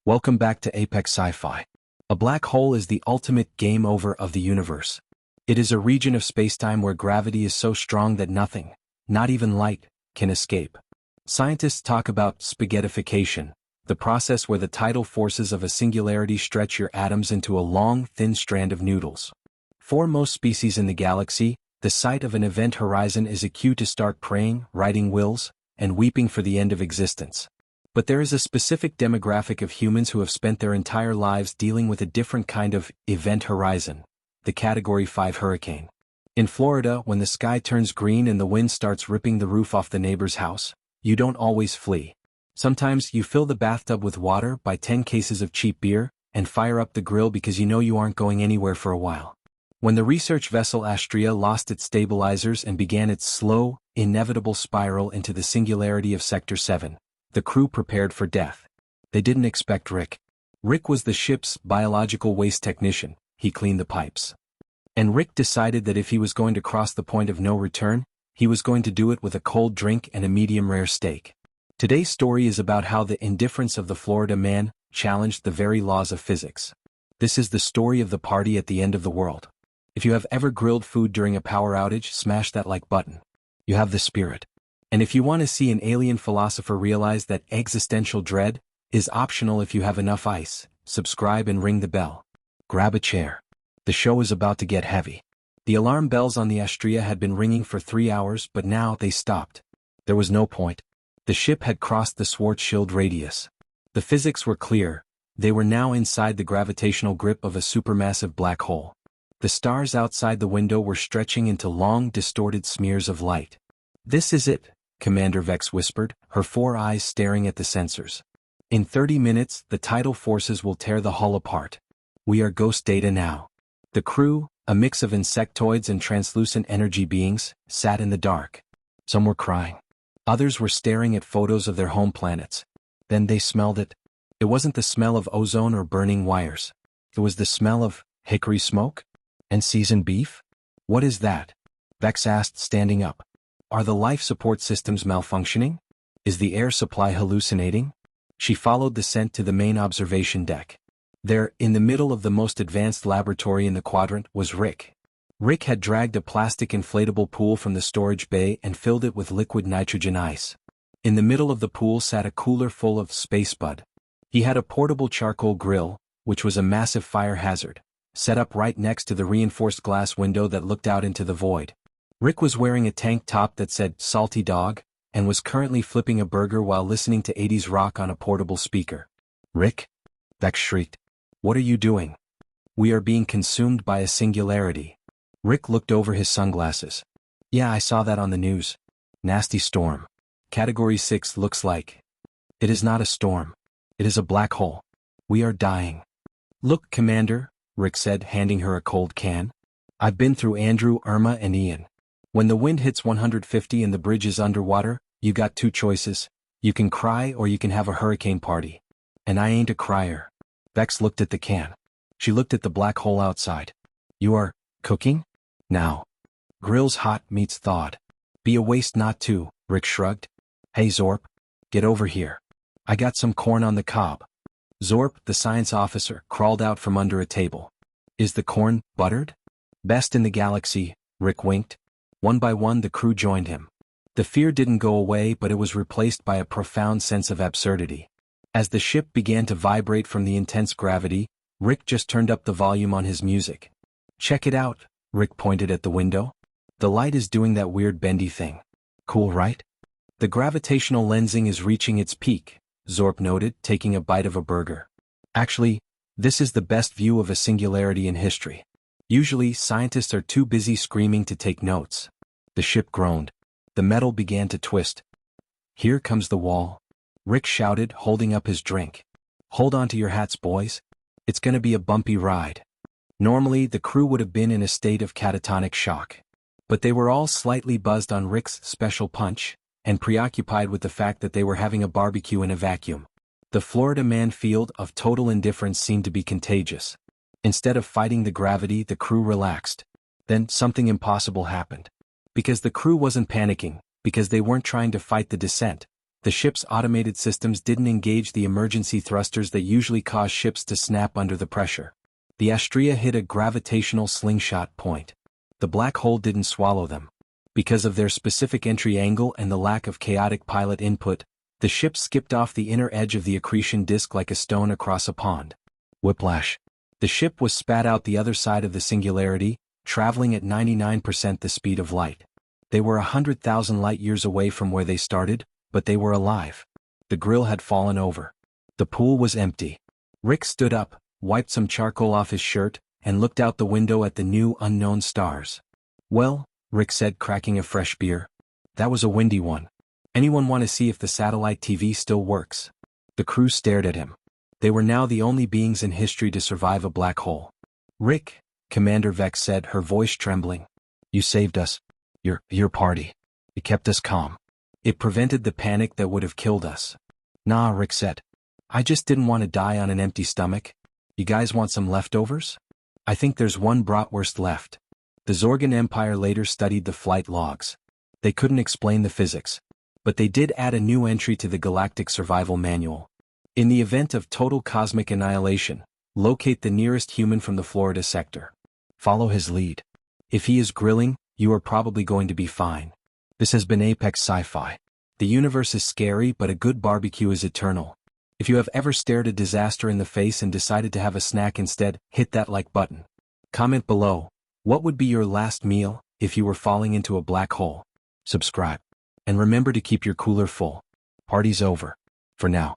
Welcome back to Apex Sci-Fi. A black hole is the ultimate game over of the universe. It is a region of spacetime where gravity is so strong that nothing, not even light, can escape. Scientists talk about spaghettification, the process where the tidal forces of a singularity stretch your atoms into a long, thin strand of noodles. For most species in the galaxy, the sight of an event horizon is a cue to start praying, writing wills, and weeping for the end of existence. But there is a specific demographic of humans who have spent their entire lives dealing with a different kind of event horizon, the Category 5 hurricane. In Florida, when the sky turns green and the wind starts ripping the roof off the neighbor's house, you don't always flee. Sometimes you fill the bathtub with water, buy 10 cases of cheap beer, and fire up the grill because you know you aren't going anywhere for a while. When the research vessel Astrea lost its stabilizers and began its slow, inevitable spiral into the singularity of Sector 7, the crew prepared for death. They didn't expect Rick. Rick was the ship's biological waste technician. He cleaned the pipes. And Rick decided that if he was going to cross the point of no return, he was going to do it with a cold drink and a medium-rare steak. Today's story is about how the indifference of the Florida man challenged the very laws of physics. This is the story of the party at the end of the world. If you have ever grilled food during a power outage, smash that like button. You have the spirit. And if you want to see an alien philosopher realize that existential dread is optional if you have enough ice, subscribe and ring the bell. Grab a chair. The show is about to get heavy. The alarm bells on the Astrea had been ringing for 3 hours, but now they stopped. There was no point. The ship had crossed the Schwarzschild radius. The physics were clear. They were now inside the gravitational grip of a supermassive black hole. The stars outside the window were stretching into long, distorted smears of light. "This is it," Commander Vex whispered, her 4 eyes staring at the sensors. "In 30 minutes, the tidal forces will tear the hull apart. We are ghost data now." The crew, a mix of insectoids and translucent energy beings, sat in the dark. Some were crying. Others were staring at photos of their home planets. Then they smelled it. It wasn't the smell of ozone or burning wires. It was the smell of hickory smoke? And seasoned beef? "What is that?" Vex asked, standing up. "Are the life support systems malfunctioning? Is the air supply hallucinating?" She followed the scent to the main observation deck. There, in the middle of the most advanced laboratory in the quadrant, was Rick. Rick had dragged a plastic inflatable pool from the storage bay and filled it with liquid nitrogen ice. In the middle of the pool sat a cooler full of space bud. He had a portable charcoal grill, which was a massive fire hazard, set up right next to the reinforced glass window that looked out into the void. Rick was wearing a tank top that said "Salty Dog," and was currently flipping a burger while listening to 80s rock on a portable speaker. "Rick?" Vex shrieked. "What are you doing?" "We are being consumed by a singularity." Rick looked over his sunglasses. "Yeah, I saw that on the news. Nasty storm. Category 6 looks like." "It is not a storm. It is a black hole. We are dying." "Look, Commander," Rick said, handing her a cold can. "I've been through Andrew, Irma, and Ian. When the wind hits 150 and the bridge is underwater, you got 2 choices. You can cry or you can have a hurricane party. And I ain't a crier." Vex looked at the can. She looked at the black hole outside. "You are cooking? Now. Grill's hot, meat's thawed. Be a waste not to," Rick shrugged. "Hey Zorp, get over here. I got some corn on the cob." Zorp, the science officer, crawled out from under a table. "Is the corn buttered?" "Best in the galaxy," Rick winked. One by one the crew joined him. The fear didn't go away, but it was replaced by a profound sense of absurdity. As the ship began to vibrate from the intense gravity, Rick just turned up the volume on his music. "Check it out," Rick pointed at the window. "The light is doing that weird bendy thing. Cool, right?" "The gravitational lensing is reaching its peak," Zorp noted, taking a bite of a burger. "Actually, this is the best view of a singularity in history. Usually, scientists are too busy screaming to take notes." The ship groaned. The metal began to twist. "Here comes the wall," Rick shouted, holding up his drink. "Hold on to your hats, boys. It's gonna be a bumpy ride." Normally, the crew would have been in a state of catatonic shock. But they were all slightly buzzed on Rick's special punch, and preoccupied with the fact that they were having a barbecue in a vacuum. The Florida man field of total indifference seemed to be contagious. Instead of fighting the gravity, the crew relaxed. Then something impossible happened. Because the crew wasn't panicking, because they weren't trying to fight the descent, The ship's automated systems didn't engage the emergency thrusters that usually cause ships to snap under the pressure. The Astrea hit a gravitational slingshot point. The black hole didn't swallow them. Because of their specific entry angle and the lack of chaotic pilot input, the ship skipped off the inner edge of the accretion disk like a stone across a pond. Whiplash. The ship was spat out the other side of the singularity, traveling at 99% the speed of light. They were 100,000 light-years away from where they started, but they were alive. The grill had fallen over. The pool was empty. Rick stood up, wiped some charcoal off his shirt, and looked out the window at the new unknown stars. "Well," Rick said, cracking a fresh beer, "that was a windy one. Anyone want to see if the satellite TV still works?" The crew stared at him. They were now the only beings in history to survive a black hole. "Rick," Commander Vex said, her voice trembling, "you saved us. Your party. It kept us calm. It prevented the panic that would have killed us." "Nah," Rick said. "I just didn't want to die on an empty stomach. You guys want some leftovers? I think there's one bratwurst left." The Zorgan Empire later studied the flight logs. They couldn't explain the physics, but they did add a new entry to the Galactic Survival Manual. In the event of total cosmic annihilation, locate the nearest human from the Florida sector. Follow his lead. If he is grilling, you are probably going to be fine. This has been Apex Sci-Fi. The universe is scary, but a good barbecue is eternal. If you have ever stared a disaster in the face and decided to have a snack instead, hit that like button. Comment below, what would be your last meal if you were falling into a black hole? Subscribe. And remember to keep your cooler full. Party's over. For now.